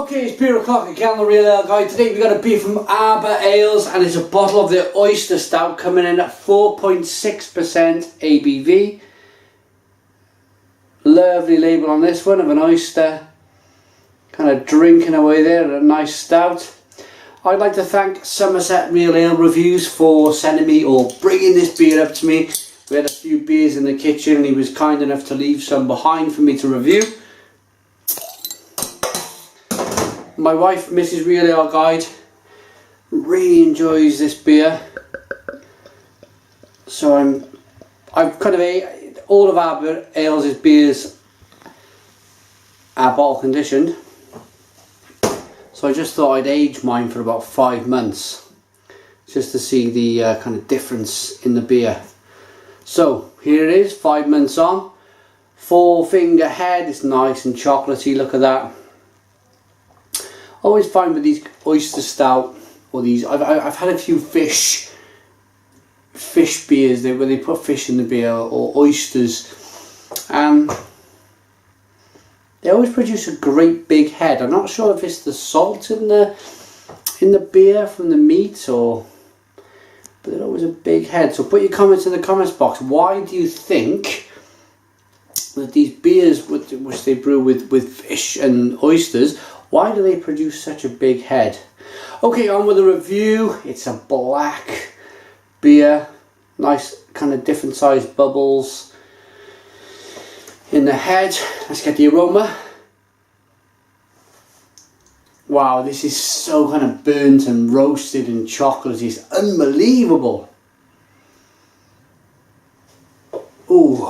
Okay, it's beer o'clock again on the Real Ale Guide. Today we got a beer from Arbor Ales and it's a bottle of the Oyster Stout coming in at 4.6% ABV. Lovely label on this one of an oyster kind of drinking away there, a nice stout. I'd like to thank Somerset Real Ale Reviews for sending me or bringing this beer up to me. We had a few beers in the kitchen and he was kind enough to leave some behind for me to review. My wife, Mrs. Real Ale Guide, really enjoys this beer. So I've kind of ate all of Arbor Ales' beers are bottle conditioned. So I just thought I'd age mine for about 5 months, just to see the kind of difference in the beer. So here it is, 5 months on. 4-finger head, it's nice and chocolatey, look at that. I always find with these Oyster Stout, or these, I've had a few fish beers where they put fish in the beer, or oysters, and they always produce a great big head. I'm not sure if it's the salt in the beer from the meat, but they're always a big head. So put your comments in the comments box. Why do you think that these beers, which they brew with fish and oysters, why do they produce such a big head? Okay, on with the review. It's a black beer. Nice kind of different sized bubbles in the head. Let's get the aroma. Wow, this is so kind of burnt and roasted and chocolatey. It's unbelievable. Ooh,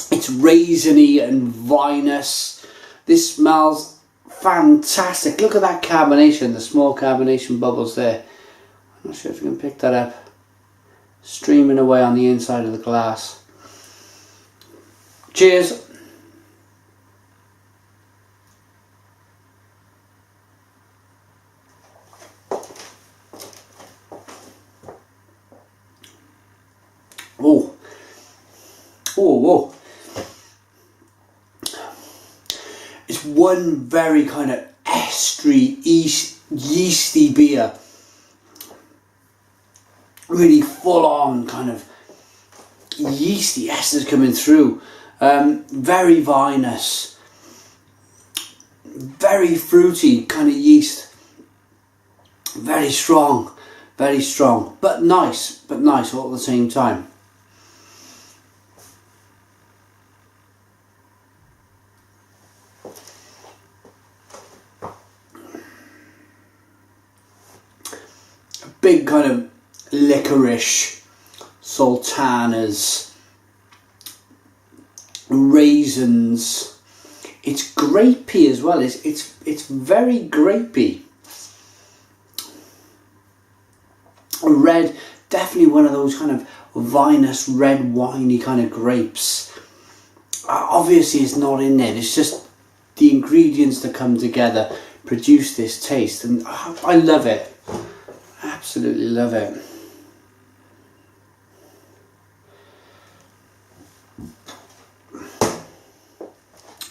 it's raisiny and vinous. This smells fantastic. Look at that carbonation, the small carbonation bubbles there. I'm not sure if you can pick that up. Streaming away on the inside of the glass. Cheers. Oh. Oh, whoa. It's one very kind of estery, yeasty beer. Really full on kind of yeasty esters coming through. Very vinous. Very fruity kind of yeast. Very strong. Very strong. But nice all at the same time. Big kind of licorice, sultanas, raisins. It's grapey as well. It's very grapey. Red, definitely one of those kind of vinous, red, winey kind of grapes. Obviously, it's not in there. It's just the ingredients that come together produce this taste, and I love it. Absolutely love it.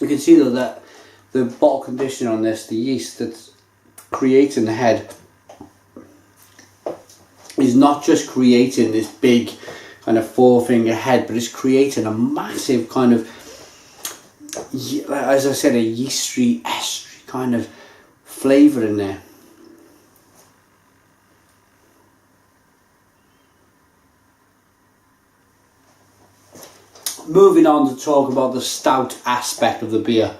You can see though that the bottle conditioner on this, the yeast that's creating the head, is not just creating this big kind of 4-finger head, but it's creating a massive kind of, as I said, a yeasty, estery kind of flavour in there. Moving on to talk about the stout aspect of the beer.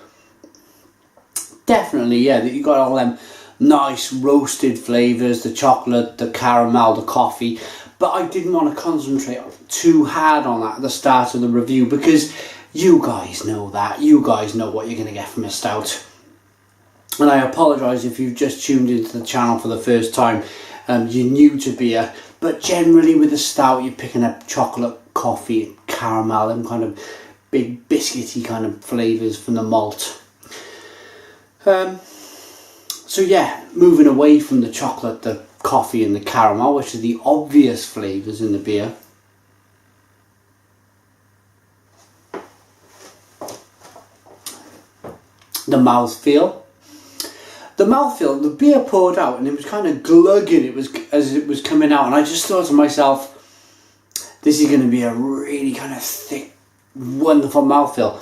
Definitely, yeah, you got all them nice roasted flavours, the chocolate, the caramel, the coffee. But I didn't want to concentrate too hard on that at the start of the review, because you guys know that. You guys know what you're going to get from a stout. And I apologise if you've just tuned into the channel for the first time. You're new to beer. But generally with a stout, you're picking up chocolate, coffee, caramel, and kind of big biscuity kind of flavours from the malt. So yeah, moving away from the chocolate, the coffee and the caramel, which are the obvious flavours in the beer. The mouthfeel. the mouthfeel, the beer poured out and it was kind of glugging as it was coming out, and I just thought to myself, this is going to be a really kind of thick, wonderful mouthfeel.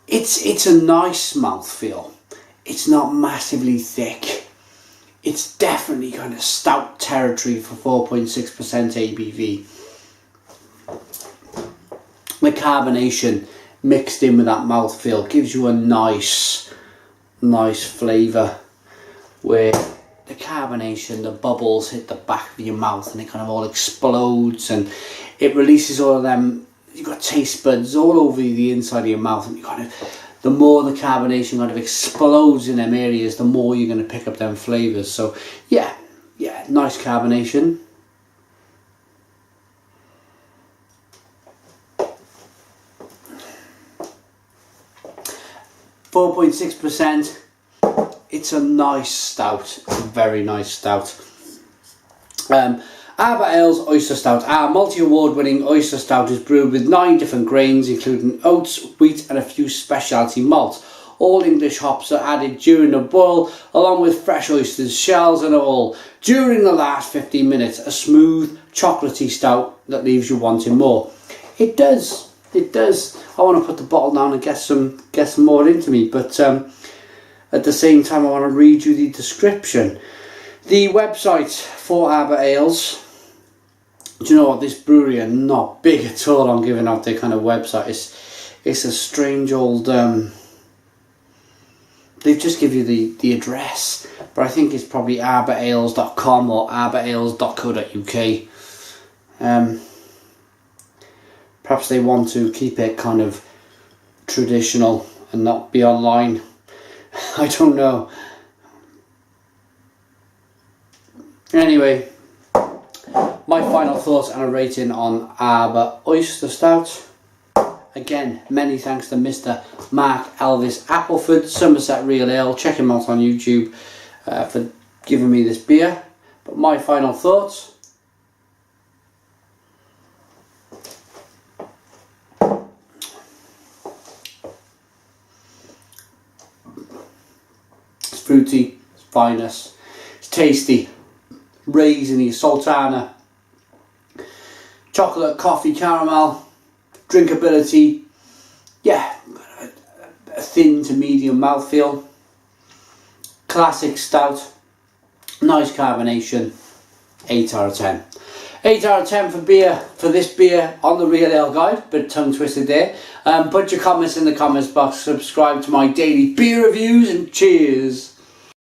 It's a nice mouthfeel. It's not massively thick. It's definitely kind of stout territory for 4.6% ABV. The carbonation mixed in with that mouthfeel gives you a nice flavour, where the carbonation, the bubbles hit the back of your mouth and it kind of all explodes and it releases all of them. You've got taste buds all over the inside of your mouth, and you kind of, the more the carbonation kind of explodes in them areas, the more you're going to pick up them flavours. So yeah, nice carbonation. %4.6%. It's a nice stout. It's a very nice stout. Arbor Ale's Oyster Stout. Our multi-award winning Oyster Stout is brewed with 9 different grains, including oats, wheat and a few specialty malts. All English hops are added during the boil, along with fresh oysters, shells and all. During the last 15 minutes, a smooth, chocolatey stout that leaves you wanting more. It does. I want to put the bottle down and get some more into me, but at the same time I want to read you the description. The website for Arbor Ales. Do you know what, this brewery are not big at all on giving out their kind of website. It's a strange old, they've just give you the address, but I think it's probably arborales.com or arborales.co.uk. Perhaps they want to keep it kind of traditional and not be online. I don't know. Anyway, my final thoughts and a rating on Arbor Oyster Stout. Again, many thanks to Mr. Mark Elvis Appleford, Somerset Real Ale. Check him out on YouTube for giving me this beer. But my final thoughts. It's fruity, it's finest, it's tasty, raisiny, sultana, chocolate, coffee, caramel, drinkability, yeah, a thin to medium mouthfeel, classic stout, nice carbonation, 8 out of 10. 8 out of 10 for this beer on the Real Ale Guide. Bit tongue twisted there. Put your comments in the comments box, subscribe to my daily beer reviews, and cheers.